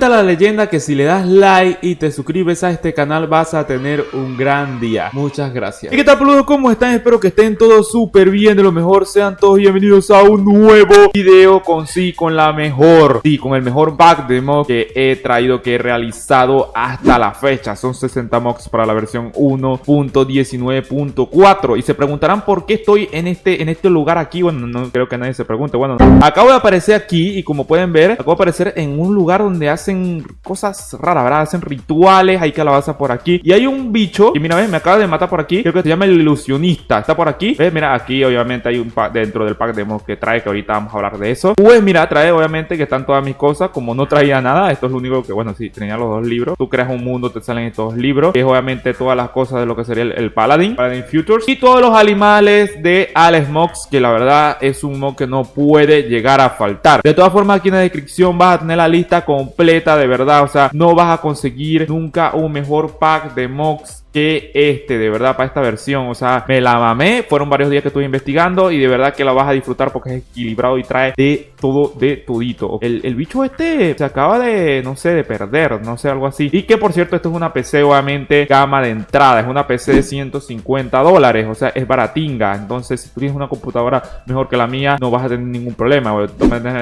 Cuenta la leyenda que si le das like y te suscribes a este canal vas a tener un gran día. Muchas gracias. ¿Y qué tal, peludos? ¿Cómo están? Espero que estén todos súper bien, de lo mejor. Sean todos bienvenidos a un nuevo video con la mejor, con el mejor pack de mods que he traído, que he realizado hasta la fecha. Son 60 mods para la versión 1.19.4. Y se preguntarán por qué estoy en este lugar aquí. Bueno, no creo que nadie se pregunte. Bueno, acabo de aparecer aquí y como pueden ver, acabo de aparecer en un lugar donde hacen cosas raras, ¿verdad? Hacen rituales, hay calabaza por aquí. Y hay un bicho que, mira, ¿ves? Me acaba de matar por aquí. Creo que se llama el ilusionista. Está por aquí. ¿Ves? Mira, aquí obviamente hay un pack dentro del pack de mods que trae, que ahorita vamos a hablar de eso. Pues mira, trae obviamente que están todas mis cosas. Como no traía nada, esto es lo único que, bueno, sí, tenía los dos libros. Tú creas un mundo, te salen estos libros. Que es obviamente todas las cosas de lo que sería el Paladin Futures. Y todos los animales de Alex Mods, que la verdad es un mod que no puede llegar a faltar. De todas formas, aquí en la descripción vas a tener la lista completa, de verdad. O sea, no vas a conseguir nunca un mejor pack de mods que de verdad, para esta versión. O sea, me la mamé. Fueron varios días que estuve investigando y de verdad que la vas a disfrutar porque es equilibrado y trae de todo, de todito. El bicho se acaba de, no sé, de perder, no sé, algo así. Y que por cierto, esto es una PC obviamente gama de entrada. Es una PC de $150. O sea, es baratinga. Entonces, si tú tienes una computadora mejor que la mía, no vas a tener ningún problema.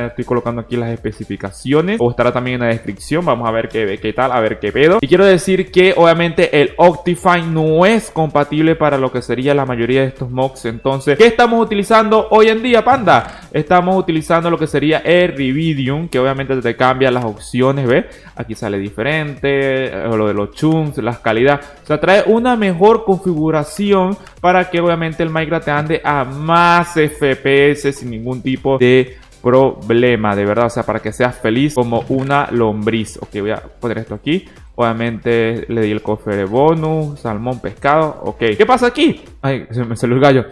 Estoy colocando aquí las especificaciones, o estará también en la descripción. Vamos a ver qué tal, a ver qué pedo. Y quiero decir que obviamente el Optifine no es compatible para lo que sería la mayoría de estos mods. Entonces, ¿qué estamos utilizando hoy en día, panda? Estamos utilizando lo que sería el Revidium, que obviamente te cambia las opciones, ¿ves? Aquí sale diferente, lo de los chunks, las calidades. O sea, trae una mejor configuración para que obviamente el Minecraft te ande a más FPS sin ningún tipo de problema, de verdad. O sea, para que seas feliz como una lombriz. Ok, voy a poner esto aquí. Obviamente le di el cofre de bonus, salmón, pescado. Ok, ¿qué pasa aquí? Ay, se me salió el gallo.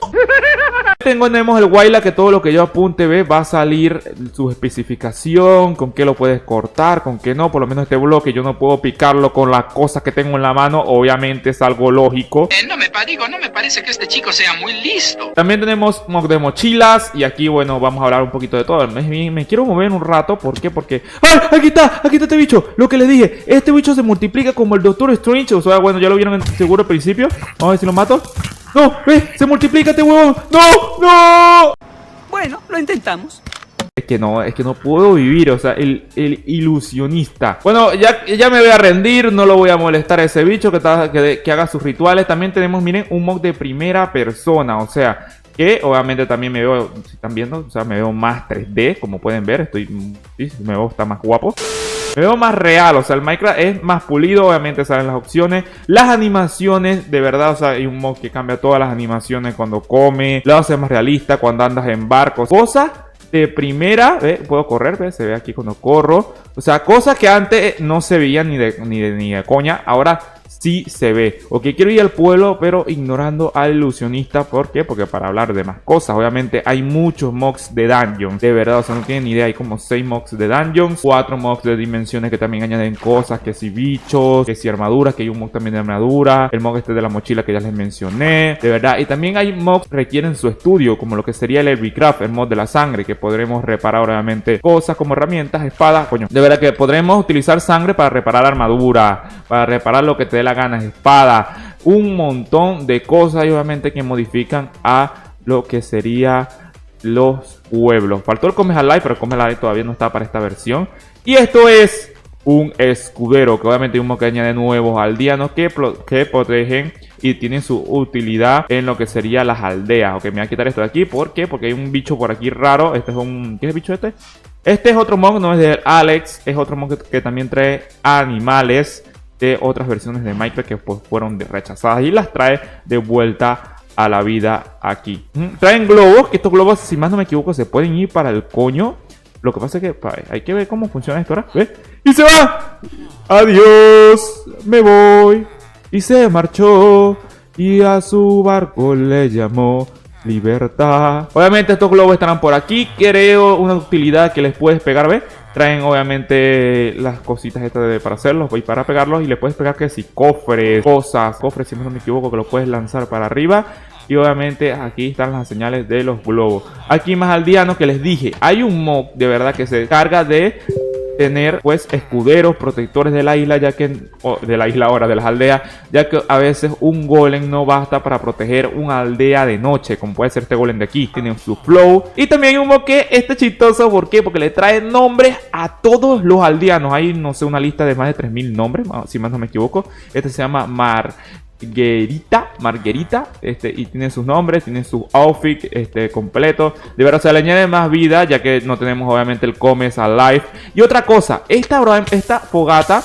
Tenemos el Wayla, que todo lo que yo apunte, ve, va a salir su especificación, con qué lo puedes cortar, con qué no. Por lo menos este bloque yo no puedo picarlo con las cosas que tengo en la mano. Obviamente es algo lógico. No me parece que este chico sea muy listo. También tenemos mod de mochilas. Y aquí, bueno, vamos a hablar un poquito de todo. Me quiero mover un rato. ¿Por qué? Porque... ¡ay! Aquí está este bicho. Lo que les dije. Este bicho se multiplica como el Doctor Strange. O sea, bueno, ya lo vieron seguro al principio. Vamos a ver si lo mato. ¡No! ¡Ve! ¡Se multiplica este huevón! ¡No! ¡No! Bueno, lo intentamos. Es que no puedo vivir, o sea, el ilusionista. Bueno, ya me voy a rendir, no lo voy a molestar a ese bicho que haga sus rituales. También tenemos, miren, un mod de primera persona, o sea, que obviamente también me veo, si están viendo, o sea, me veo más 3D, como pueden ver, me veo, está más guapo. Me veo más real, o sea, el Minecraft es más pulido, obviamente salen las opciones. Las animaciones, de verdad, o sea, hay un mod que cambia todas las animaciones cuando come. Lo hace más realista cuando andas en barcos. Cosas de primera, ¿ve? Puedo correr, ¿ve? Se ve aquí cuando corro. O sea, cosas que antes no se veían ni de coña, ahora sí se ve. Ok, quiero ir al pueblo, pero ignorando al ilusionista. ¿Por qué? Porque para hablar de más cosas. Obviamente hay muchos mods de dungeons. De verdad, o sea, no tienen ni idea. Hay como 6 mods de dungeons, 4 mods de dimensiones que también añaden cosas. Que si bichos, que si armaduras, que hay un mod también de armadura. El mod de la mochila que ya les mencioné. De verdad, y también hay mods que requieren su estudio, como lo que sería el Everycraft, el mod de la sangre, que podremos reparar obviamente cosas como herramientas, espadas. Coño, de verdad que podremos utilizar sangre para reparar armadura, para reparar lo que te dé la gana, espada, un montón de cosas y obviamente que modifican a lo que sería los pueblos. Faltó el Come Alive, pero el Come Alive todavía no está para esta versión. Y esto es un escudero, que obviamente hay un mod que añade nuevos aldeanos que protegen y tienen su utilidad en lo que sería las aldeas. Ok, me voy a quitar esto de aquí. ¿Por qué? Porque hay un bicho por aquí raro. Este es un... ¿qué es el bicho este? Este es otro mod, no es de Alex. Es otro mod que también trae animales de otras versiones de Minecraft que pues fueron rechazadas y las trae de vuelta a la vida aquí. Traen globos, que estos globos, si más no me equivoco, se pueden ir para el coño. Lo que pasa es que hay que ver cómo funciona esto ahora. ¿Ves? ¡Y se va! ¡Adiós! Me voy. Y se marchó. Y a su barco le llamó Libertad. Obviamente estos globos estarán por aquí. Creo una utilidad que les puedes pegar, ¿ves? Traen obviamente las cositas estas para hacerlos y para pegarlos. Y le puedes pegar que si cofres, cosas, cofres si no me equivoco, que los puedes lanzar para arriba. Y obviamente aquí están las señales de los globos. Aquí más aldeanos que les dije. Hay un mob de verdad que se carga de tener pues escuderos, protectores de la isla, ya que de la isla ahora, de las aldeas, ya que a veces un golem no basta para proteger una aldea de noche, como puede ser este golem de aquí. Tiene su flow. Y también hay un mod que este chistoso, ¿por qué? Porque le trae nombres a todos los aldeanos. Hay, no sé, una lista de más de 3000 nombres, si más no me equivoco. Este se llama Marguerita, y tiene sus nombres, tiene su outfit completo. De verdad, se le añade más vida, ya que no tenemos obviamente el Comes Alive. Y otra cosa, esta fogata,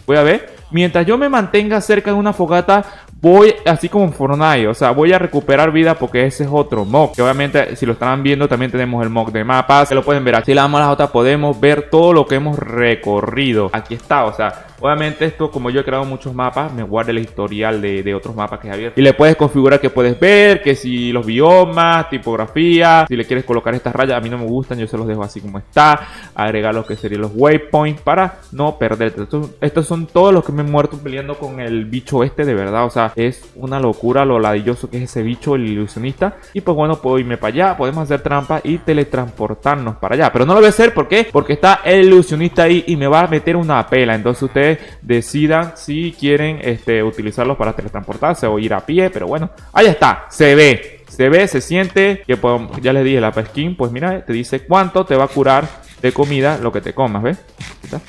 voy a ver, mientras yo me mantenga cerca de una fogata, voy, así como en Fortnite, o sea, voy a recuperar vida, porque ese es otro mod. Que obviamente, si lo están viendo, también tenemos el mod de mapas, que lo pueden ver aquí. Si le damos a la J, podemos ver todo lo que hemos recorrido. Aquí está, o sea, obviamente esto, como yo he creado muchos mapas, me guarda el historial de otros mapas que he abierto. Y le puedes configurar que puedes ver, que si los biomas, tipografía, si le quieres colocar estas rayas, a mí no me gustan, yo se los dejo así como está. Agregar lo que serían los waypoints para no perderte. Estos son todos los que me he muerto peleando con el bicho de verdad, o sea, es una locura lo ladilloso que es ese bicho, el ilusionista. Y pues bueno, puedo irme para allá, podemos hacer trampa y teletransportarnos para allá. Pero no lo voy a hacer, ¿por qué? Porque está el ilusionista ahí y me va a meter una pela. Entonces ustedes decidan si quieren utilizarlos para teletransportarse o ir a pie. Pero bueno, ahí está, se ve, se siente que ya les dije la skin, pues mira, te dice cuánto te va a curar de comida lo que te comas, ¿ves? ¿Está?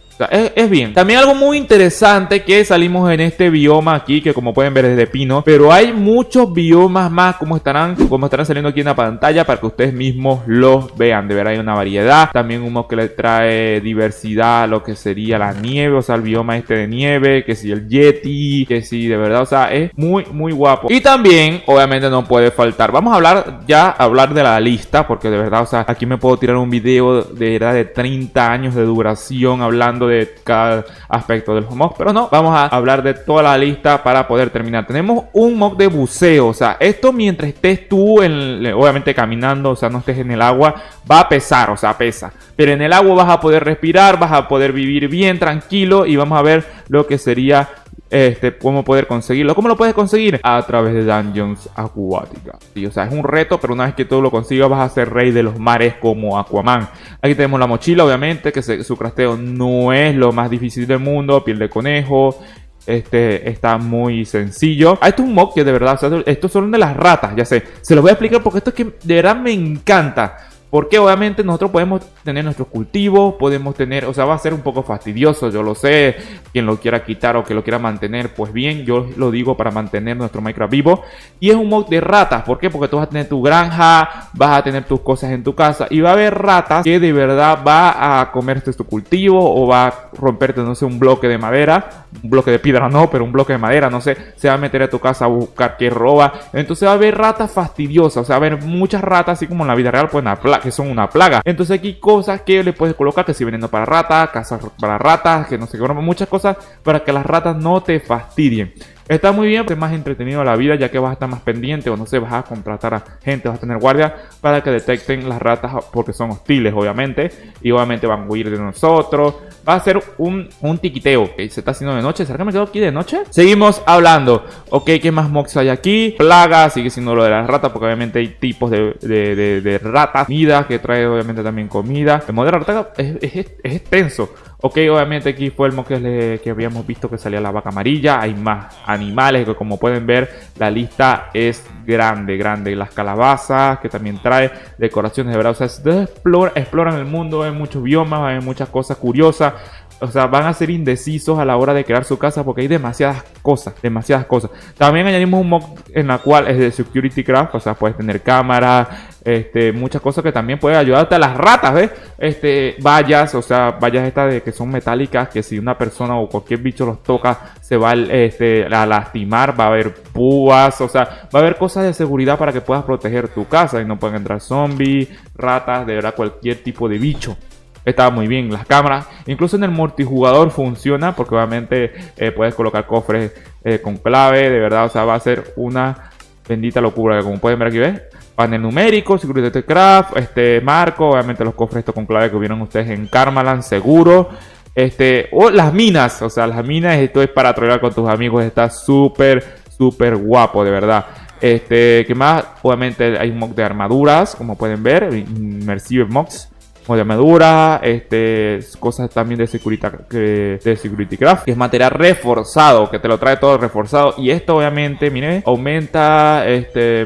O sea, es bien. También algo muy interesante que salimos en este bioma aquí, que como pueden ver es de pino, pero hay muchos biomas más como estarán saliendo aquí en la pantalla para que ustedes mismos los vean. De verdad hay una variedad. También un mod que le trae diversidad a lo que sería la nieve, o sea, el bioma de nieve, que si el Yeti, que si de verdad, o sea, es muy muy guapo. Y también, obviamente no puede faltar. Vamos a hablar de la lista, porque de verdad, o sea, aquí me puedo tirar un video de verdad de 30 años de duración hablando de cada aspecto del mod, pero no, vamos a hablar de toda la lista para poder terminar. Tenemos un mod de buceo, o sea, esto mientras estés tú obviamente caminando, o sea, no estés en el agua, va a pesar, o sea, pesa, pero en el agua vas a poder respirar, vas a poder vivir bien, tranquilo, y vamos a ver lo que sería cómo poder conseguirlo. ¿Cómo lo puedes conseguir? A través de Dungeons acuáticas. Sí, o sea, es un reto, pero una vez que tú lo consigas vas a ser rey de los mares como Aquaman. Aquí tenemos la mochila, obviamente, que su crafteo no es lo más difícil del mundo. Piel de conejo. Está muy sencillo. Esto es un mod que de verdad, o sea, estos son de las ratas, ya sé. Se los voy a explicar porque esto es que de verdad me encanta. Porque obviamente nosotros podemos tener nuestros cultivos, podemos tener, o sea, va a ser un poco fastidioso, yo lo sé, quien lo quiera quitar o que lo quiera mantener, pues bien, yo lo digo para mantener nuestro Minecraft vivo. Y es un mod de ratas, ¿por qué? Porque tú vas a tener tu granja, vas a tener tus cosas en tu casa y va a haber ratas que de verdad va a comerte tu cultivo o va a romperte, no sé, un bloque de madera, un bloque de piedra no, pero un bloque de madera, no sé, se va a meter a tu casa a buscar que roba. Entonces va a haber ratas fastidiosas, o sea, va a haber muchas ratas, así como en la vida real, pues que son una plaga. Entonces aquí cosas que le puedes colocar, que si veneno para ratas, casas para ratas, que no sé qué, muchas cosas para que las ratas no te fastidien. Está muy bien, es más entretenido la vida, ya que vas a estar más pendiente, o no sé, vas a contratar a gente, vas a tener guardia para que detecten las ratas, porque son hostiles, obviamente, y obviamente van a huir de nosotros. Va a ser un tiquiteo. Okay, se está haciendo de noche. ¿Será que me quedo aquí de noche? Seguimos hablando. Ok, ¿qué más mobs hay aquí? Plagas, sigue siendo lo de las ratas, porque obviamente hay tipos de ratas. Comida, que trae obviamente también comida. El mod de la rata es extenso. Ok, obviamente aquí fue el mod que habíamos visto que salía la vaca amarilla. Hay más animales que, como pueden ver, la lista es grande. Las calabazas, que también trae decoraciones, de verdad. O sea, si ustedes exploran el mundo, hay muchos biomas, hay muchas cosas curiosas. O sea, van a ser indecisos a la hora de crear su casa porque hay demasiadas cosas. También añadimos un mod en la cual es de Security Craft, o sea, puedes tener cámaras, muchas cosas que también pueden ayudarte a las ratas, ¿ves? Vallas, o sea, vallas estas de que son metálicas, que si una persona o cualquier bicho los toca, se va a lastimar, va a haber púas, o sea, va a haber cosas de seguridad para que puedas proteger tu casa y no pueden entrar zombies, ratas, de verdad, cualquier tipo de bicho. Está muy bien las cámaras, incluso en el multijugador funciona porque obviamente puedes colocar cofres con clave, de verdad, o sea, va a ser una bendita locura, como pueden ver aquí, ¿ves? Panel numérico, Security Craft, marco, obviamente los cofres estos con clave que vieron ustedes en Karmaland, seguro. O las minas, o sea, las minas, esto es para trolear con tus amigos, está súper guapo, de verdad. ¿Qué más? Obviamente hay un mod de armaduras, como pueden ver, Immersive Mods. de armadura, cosas también de Security Craft, que es material reforzado, que te lo trae todo reforzado. Y esto obviamente, mire, aumenta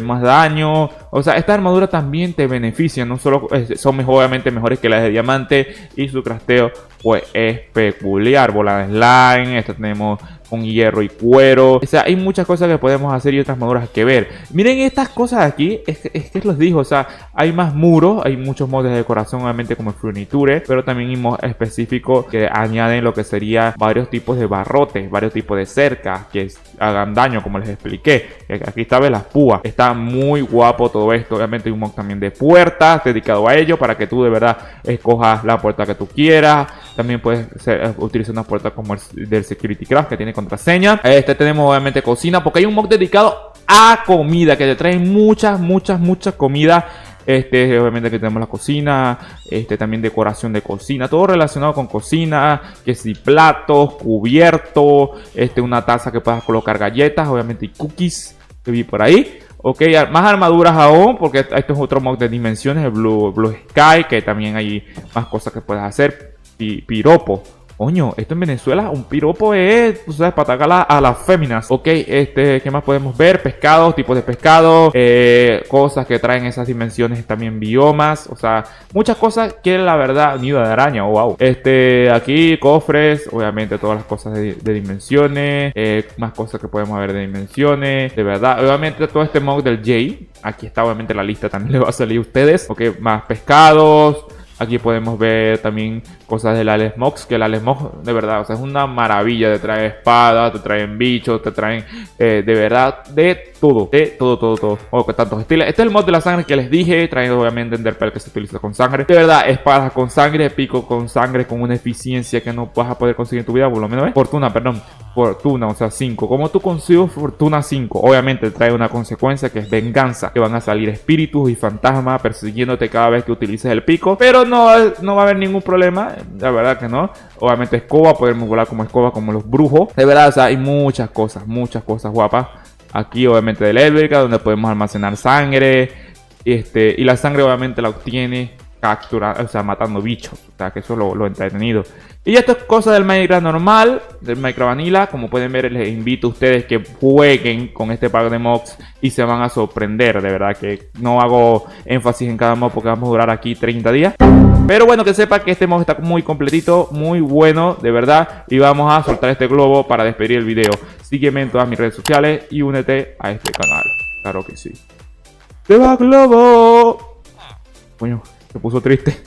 más daño. O sea, estas armaduras también te benefician, no solo son obviamente mejores que las de diamante, y su crafteo pues es peculiar. Bola de slime, esta tenemos con hierro y cuero. O sea, hay muchas cosas que podemos hacer y otras armaduras que ver. Miren estas cosas aquí, es que los digo, o sea, hay más muros, hay muchos mods de decoración, obviamente como furniture, pero también hay mods específicos que añaden lo que sería varios tipos de barrotes, varios tipos de cercas que hagan daño, como les expliqué. Aquí está, ves las púas, está muy guapo todo esto. Obviamente hay un mod también de puertas dedicado a ello, para que tú de verdad escojas la puerta que tú quieras. También puedes utilizar una puerta como el del Security Craft, que tiene contraseña. Tenemos obviamente cocina, porque hay un mod dedicado a comida, que te trae mucha comida. Obviamente que tenemos la cocina, también decoración de cocina, todo relacionado con cocina, que si platos, cubiertos, una taza que puedas colocar galletas, obviamente y cookies que vi por ahí. Ok, más armaduras aún, porque esto es otro mod de dimensiones, el Blue Sky, que también hay más cosas que puedes hacer. Piropo. Coño, esto en Venezuela, un piropo es, tú sabes, para atacar a las féminas. Ok, ¿qué más podemos ver? Pescados, tipos de pescado, cosas que traen esas dimensiones, también biomas, o sea, muchas cosas que la verdad, nido de araña, oh, wow. Aquí cofres, obviamente todas las cosas de dimensiones, más cosas que podemos ver de dimensiones, de verdad, obviamente todo este mod del J, aquí está obviamente la lista, también le va a salir a ustedes. Ok, más pescados. Aquí podemos ver también cosas del Alex Mox, que el Alex Mox de verdad, o sea, es una maravilla. Te trae espadas, te traen bichos, te traen de verdad de todo. O que tantos estilos. Este es el mod de la sangre que les dije, trae obviamente Enderpearl, que se utiliza con sangre. De verdad, espadas con sangre, pico con sangre, con una eficiencia que no vas a poder conseguir en tu vida, por lo menos, Fortuna, o sea, 5. ¿Cómo tú consigues Fortuna 5? Obviamente trae una consecuencia, que es venganza, que van a salir espíritus y fantasmas persiguiéndote cada vez que utilices el pico, pero no va a haber ningún problema, la verdad que no. Obviamente escoba, podemos volar como escoba, como los brujos. De verdad, o sea, hay muchas cosas guapas. Aquí obviamente de Eléctrica, donde podemos almacenar sangre. Y la sangre obviamente la obtiene capturando, o sea, matando bichos. O sea, que eso es lo entretenido. Y esto es cosa del Minecraft normal, del Minecraft Vanilla. Como pueden ver, les invito a ustedes que jueguen con este pack de mods y se van a sorprender. De verdad que no hago énfasis en cada mod, porque vamos a durar aquí 30 días. Pero bueno, que sepa que este mod está muy completito, muy bueno, de verdad. Y vamos a soltar este globo para despedir el video. Sígueme en todas mis redes sociales y únete a este canal. Claro que sí. ¡Se va globo! Coño, se puso triste.